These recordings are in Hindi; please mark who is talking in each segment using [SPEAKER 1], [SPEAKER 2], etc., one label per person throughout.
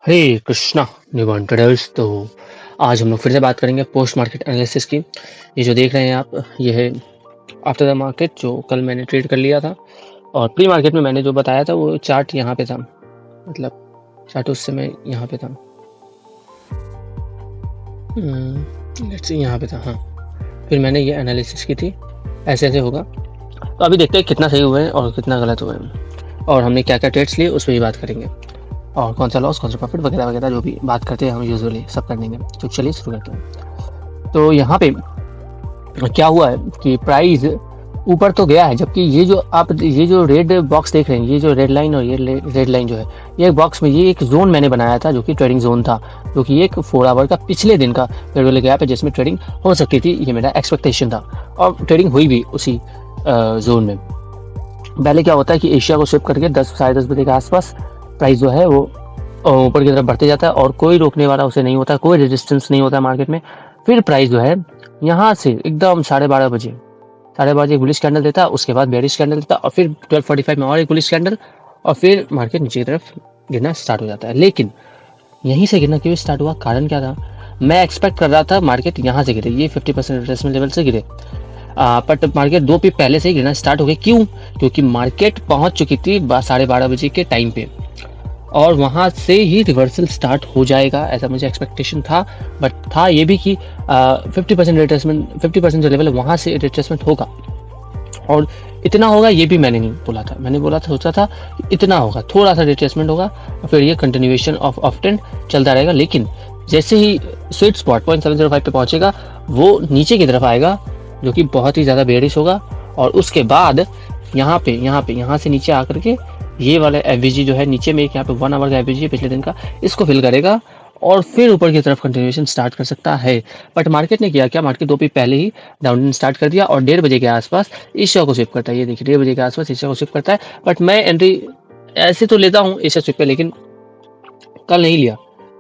[SPEAKER 1] हरे कृष्णा निवन ट्रेडर्स। तो आज हम लोग फिर से बात करेंगे पोस्ट मार्केट एनालिसिस की। ये जो देख रहे हैं आप, ये है आफ्टर द मार्केट जो कल मैंने ट्रेड कर लिया था। और प्री मार्केट में मैंने जो बताया था वो चार्ट यहाँ पे था, मतलब चार्ट उस समय यहाँ पे था, लेट्स सी यहाँ पे था। हाँ, फिर मैंने ये एनालिसिस की थी, ऐसे ऐसे होगा। तो अभी देखते हैं कितना सही हुए हैं और कितना गलत हुए हैं, और हमने क्या क्या ट्रेड्स लिए उस पर भी बात करेंगे, और कौन सा लॉस कौन सा प्रॉफिट वगैरह वगैरह जो भी बात करते हैं हम यूजुअली सब कर देंगे। तो चलिए शुरू करते हैं। तो यहाँ पे क्या हुआ है कि प्राइस ऊपर तो गया है, जबकि ये जो रेड बॉक्स देख रहे हैं, ये जो रेड लाइन और ये रेड लाइन जो है, ये एक बॉक्स में ये एक जोन मैंने बनाया था जो कि ट्रेडिंग जोन था, जो कि एक 4 आवर का पिछले दिन का फेवरेबल गैप है जिसमें ट्रेडिंग हो सकती थी। ये मेरा एक्सपेक्टेशन था और ट्रेडिंग हुई भी उसी जोन में। पहले क्या होता है कि एशिया को स्विप करके 10 साढ़े 10 बजे के आसपास प्राइस जो है वो ऊपर की तरफ बढ़ते जाता है और कोई रोकने वाला उसे नहीं होता, कोई रेजिस्टेंस नहीं होता मार्केट में। फिर प्राइस जो है यहाँ से एकदम 12:30 बजे एक बुलिश कैंडल देता है, उसके बाद बेरिश कैंडल देता है, और फिर 12:45 में और एक बुलिश कैंडल, और फिर मार्केट नीचे की तरफ गिरना स्टार्ट हो जाता है। लेकिन यहीं से गिरना क्यों स्टार्ट हुआ, कारण क्या था? मैं एक्सपेक्ट कर रहा था मार्केट यहाँ से गिरे, ये 50% रिट्रेसमेंट लेवल से गिरे, बट मार्केट 2 पिप पहले से ही गिरना स्टार्ट हो गई। क्यों? क्योंकि मार्केट पहुंच चुकी थी 12:30 बजे के टाइम पे, और वहां से ही रिवर्सल स्टार्ट हो जाएगा, ऐसा मुझे एक्सपेक्टेशन था। बट था ये भी कि 50% रिट्रेसमेंट, 50% जो लेवल है वहां से रिट्रेसमेंट होगा, और इतना होगा ये भी मैंने नहीं बोला था। मैंने बोला था, सोचा था इतना होगा, थोड़ा सा रिट्रेसमेंट होगा और फिर ये कंटिन्यूएशन ऑफ ट्रेंड चलता रहेगा। लेकिन जैसे ही स्वीट स्पॉट 0.705 पे पहुंचेगा, वो नीचे की तरफ आएगा, जो कि बहुत ही ज़्यादा बेयरिश होगा, और उसके बाद यहाँ से नीचे आकर के ये वाला एवरेज जो है नीचे में एक यहाँ पे 1 आवर का एवरेज है पिछले दिन का, इसको फिल करेगा और फिर ऊपर की तरफ कंटिन्यूएशन स्टार्ट कर सकता है। बट मार्केट ने किया क्या? मार्केट 2 पी पहले ही डाउन स्टार्ट कर दिया और 1:30 बजे के आसपास एशिया को स्विप करता है। ये देखिए 1:30 बजे के आसपास एशिया को स्विप करता है। बट मैं एंट्री ऐसे तो लेता हूँ एशिया स्विप पे, लेकिन कल नहीं लिया।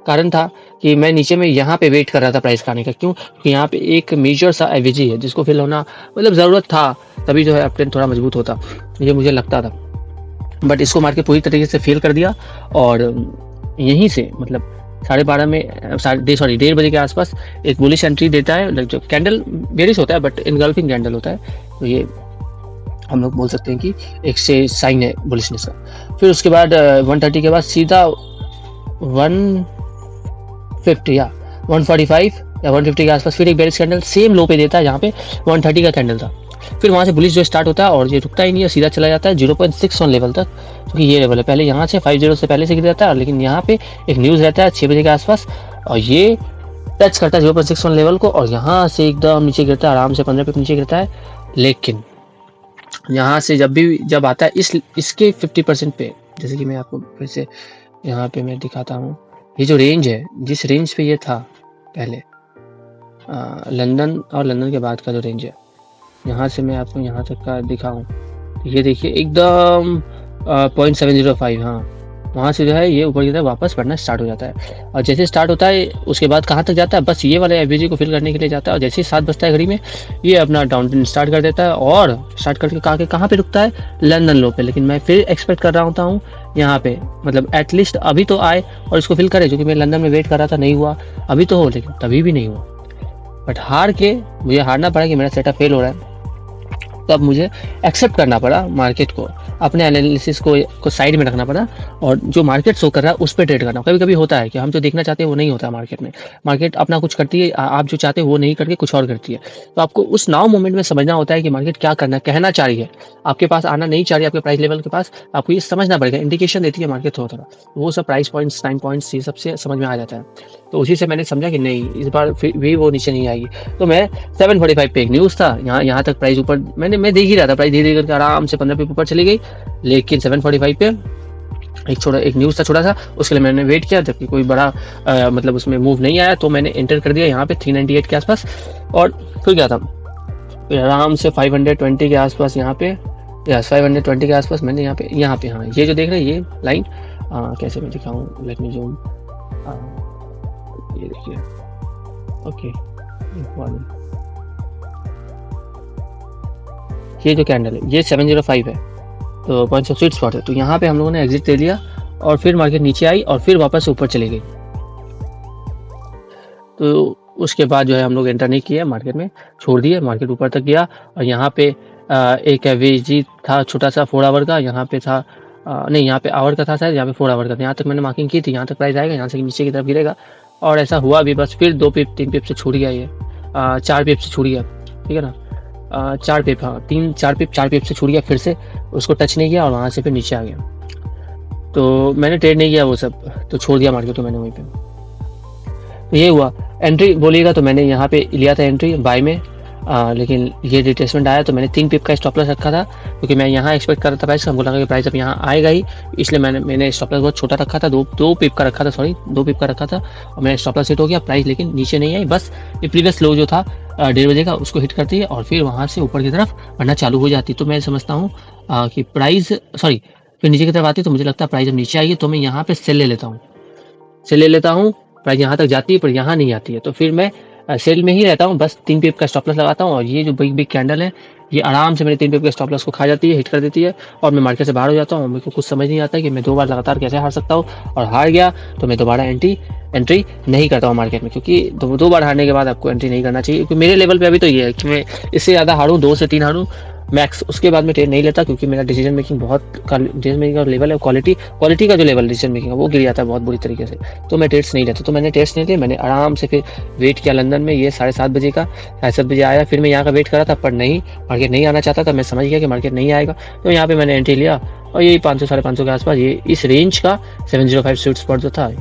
[SPEAKER 1] कारण था कि मैं नीचे में यहाँ पे वेट कर रहा था प्राइस का आने का। क्यों? क्योंकि यहाँ पे एक मेजर सा एवरेज है जिसको फिल होना मतलब ज़रूरत था, तभी जो है अपट्रेंड थोड़ा मजबूत होता, ये मुझे लगता था। बट इसको मार्केट पूरी तरीके से फेल कर दिया, और यहीं से मतलब 12:30 में 1:30 बजे के आसपास एक बुलिश एंट्री देता है, जो कैंडल बेरिश होता है बट इनगल्फिंग कैंडल होता है, तो ये हम लोग बोल सकते हैं कि एक से साइन है बुलिशनेस का। फिर उसके बाद 1:30 के बाद सीधा 150 या 145 या 150 के आसपास फिर एक बेरिश कैंडल सेम लो पे देता है, जहाँ पे 130 का कैंडल था। फिर वहाँ से बुलिश जो स्टार्ट होता है और ये रुकता ही नहीं है, सीधा चला जाता है 0.61 लेवल तक, क्योंकि ये लेवल है। पहले यहाँ से 50 से पहले से गिर जाता है, लेकिन यहाँ पे एक न्यूज़ रहता है 6 बजे के आसपास, और ये टच करता है 0.61 लेवल को, और यहाँ से एकदम नीचे गिरता है, आराम से 15 पिप नीचे गिरता है। लेकिन यहाँ से जब आता है इसके 50% पे, जैसे कि मैं आपको फिर से यहाँ पे मैं दिखाता हूँ, ये जो रेंज है, जिस रेंज पे ये था पहले, लंदन और लंदन के बाद का जो रेंज है, यहाँ से मैं आपको यहाँ तक का दिखाऊं, ये देखिए एकदम 0.705, हाँ, वहाँ से जो है ये ऊपर की तरफ वापस बढ़ना स्टार्ट हो जाता है। और जैसे स्टार्ट होता है उसके बाद कहाँ तक जाता है? बस ये वाले एवरेज को फिल करने के लिए जाता है, और जैसे ही 7 बजता है घड़ी में ये अपना डाउन ट्रेंड स्टार्ट कर देता है, और स्टार्ट करके कहाँ पे रुकता है? लंदन लो पे। लेकिन मैं फिर एक्सपेक्ट कर रहा होता हूँ यहाँ पे, मतलब एटलीस्ट अभी तो आए और इसको फिल करे, जो कि मैं लंदन में वेट कर रहा था, नहीं हुआ। अभी तो हो, लेकिन तभी भी नहीं हुआ। बट हार के मुझे हारना पड़ा कि मेरा सेटअप फेल हो रहा है, तब मुझे एक्सेप्ट करना पड़ा मार्केट को, अपने एनालिसिस को साइड में रखना पड़ा, और जो मार्केट शो कर रहा है उस पर ट्रेड करना। कभी कभी होता है कि हम जो देखना चाहते हैं वो नहीं होता है मार्केट में, मार्केट अपना कुछ करती है, आप जो चाहते हो वो नहीं करके कुछ और करती है। तो आपको उस नाउ मोमेंट में समझना होता है कि मार्केट क्या करना कहना चाह रही है, आपके पास आना नहीं चाह रही है, आपके प्राइस लेवल के पास, आपको ये समझना पड़ेगा। इंडिकेशन देती है मार्केट थोड़ा थोड़ा, वो सब प्राइस पॉइंट्स, टाइम पॉइंट्स, ये सबसे समझ में आ जाता है। तो उसी से मैंने समझा कि नहीं, इस बार फिर भी वो नीचे नहीं आएगी। तो मैं 745 पे एक न्यूज़ था, यहाँ तक प्राइस ऊपर मैं देख ही रहा था, प्राइस धीरे धीरे करके आराम से 15 पे ऊपर चली गई। लेकिन 745 पे एक न्यूज़ था छोटा सा, उसके लिए मैंने वेट किया, जबकि कोई बड़ा मतलब उसमें मूव नहीं आया, तो मैंने एंटर कर दिया यहाँ पे 398 के आसपास, और फिर क्या था, फिर आराम से 520 के आसपास यहाँ पे, या 520 के आसपास मैंने यहाँ पे हाँ, ये जो देख रहे हैं ये लाइन, कैसे मैं दिखाऊँ, लेट मी जूम, ये देखिए, ओके, ये जो कैंडल है ये 705 है, तो पॉइंट्स ऑफ स्वीट स्पॉट है। तो यहाँ पे हम लोगों ने एग्जिट ले लिया, और फिर मार्केट नीचे आई और फिर वापस ऊपर चली गई। तो उसके बाद जो है हम लोग एंटर नहीं किए मार्केट में, छोड़ दिए, मार्केट ऊपर तक गया और यहाँ पे एक एवरेज था छोटा सा 4 आवर का, यहाँ पे था नहीं यहाँ पे आवर का था शायद, यहाँ पे 4 आवर का था। यहाँ तक मैंने मार्किंग की थी, यहाँ तक प्राइस आएगा, यहाँ से नीचे की तरफ गिरेगा और ऐसा हुआ भी। बस फिर 2 पिप 3 पिप से छूट गया, ये 4 पिप से छूट गया, ठीक है ना, 4 पिप, हाँ 4 पिप से छूट गया, फिर से उसको टच नहीं किया और वहाँ से फिर नीचे आ गया। तो मैंने ट्रेड नहीं किया वो सब, तो छोड़ दिया मार्केट को मैंने वहीं पे। तो ये हुआ। एंट्री बोलिएगा तो मैंने यहाँ पे लिया था एंट्री बाय में, लेकिन ये रिट्रेसमेंट आया तो मैंने 3 पिप का स्टॉप लॉस रखा था, क्योंकि मैं यहाँ एक्सपेक्ट कर रहा था प्राइस का, हमको लगा कि प्राइस अब यहाँ आएगा ही, इसलिए मैंने स्टॉप लॉस बहुत छोटा रखा था, 2 पिप का रखा था, सॉरी 2 पिप का रखा था और मेरा स्टॉप लॉस हिट हो गया। प्राइस लेकिन नीचे नहीं आई, बस ये प्रीवियस लो जो था 1:30 बजे का उसको हिट करती है और फिर वहाँ से ऊपर की तरफ बढ़ना चालू हो जाती। तो मैं समझता हूँ कि प्राइस फिर नीचे की तरफ आती, तो मुझे लगता है प्राइस अब नीचे आएगी, तो मैं यहाँ पे सेल ले लेता हूँ, प्राइस यहाँ तक जाती है पर यहाँ नहीं आती है, तो फिर मैं सेल में ही रहता हूँ, बस 3 पिप का स्टॉप लॉस लगाता हूँ। और ये जो बिग कैंडल है ये आराम से मेरे 3 पिप के स्टॉप लॉस को खा जाती है, हिट कर देती है और मैं मार्केट से बाहर हो जाता हूँ। मेरे को कुछ समझ नहीं आता कि मैं 2 बार लगातार कैसे हार सकता हूँ, और हार गया तो मैं दोबारा एंट्री नहीं करता हूँ मार्केट में, क्योंकि 2 बार हारने के बाद आपको एंट्री नहीं करना चाहिए। क्योंकि मेरे लेवल पे अभी तो ये है कि मैं इससे ज़्यादा हारूँ, 2 से 3 हारूँ मैक्स, उसके बाद में ट्रेड नहीं लेता, क्योंकि मेरा डिसीजन मेकिंग का लेवल है, क्वालिटी का जो लेवल डिसीजन मेकिंग है वो गिर जाता है बहुत बुरी तरीके से। तो मैं ट्रेड्स नहीं लेता, तो मैंने ट्रेड्स नहीं लिए, मैंने आराम से फिर वेट किया लंदन में। ये 7:30 बजे का, 7:30 बजे आया, फिर मैं यहाँ का वेट करा था पर नहीं, मार्केट नहीं आना चाहता था, मैं समझ गया कि मार्केट नहीं आएगा, तो यहाँ पे मैंने एंट्री लिया और यही 500 550 के आसपास, ये इस रेंज का 705 स्वीट स्पॉट जो था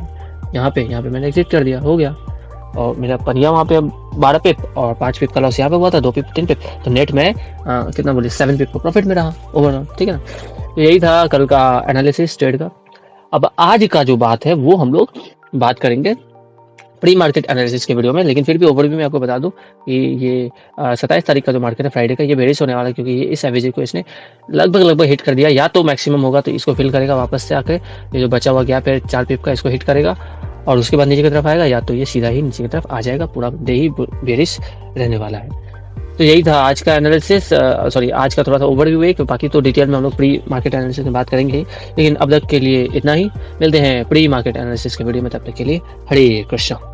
[SPEAKER 1] यहाँ पे मैंने एग्जिट कर दिया, हो गया। और मेरा पनिया वहाँ पे 12 पिप और 5 पिप का लॉस यहाँ पे हुआ था, 2 पिप 3 पिप, तो नेट में कितना बोले 7 पिप का प्रॉफिट में रहा ओवरऑल, ठीक है ना। तो यही था कल का एनालिसिस ट्रेड का। अब आज का जो बात है वो हम लोग बात करेंगे प्री मार्केट एनालिसिस के वीडियो में, लेकिन फिर भी ओवरव्यू में आपको बता दूं कि ये 27 तारीख का जो मार्केट है फ्राइडे का, ये बेरिश होने वाला है, क्योंकि ये इस एवरेज को इसने लगभग हिट कर दिया। या तो मैक्सिमम होगा तो इसको फिल करेगा वापस से आकर, ये जो बचा हुआ गैप है 4 पिप का इसको हिट करेगा और उसके बाद नीचे की तरफ आएगा, या तो ये सीधा ही नीचे की तरफ आ जाएगा, पूरा डे ही बेरिश रहने वाला है। तो यही था आज का एनालिसिस, आज का थोड़ा सा ओवरव्यू है, बाकी तो डिटेल में हम लोग प्री मार्केट एनालिसिस में बात करेंगे, लेकिन अब तक के लिए इतना ही। मिलते हैं प्री मार्केट एनालिसिस के वीडियो में, तब तक के लिए हरे कृष्णा।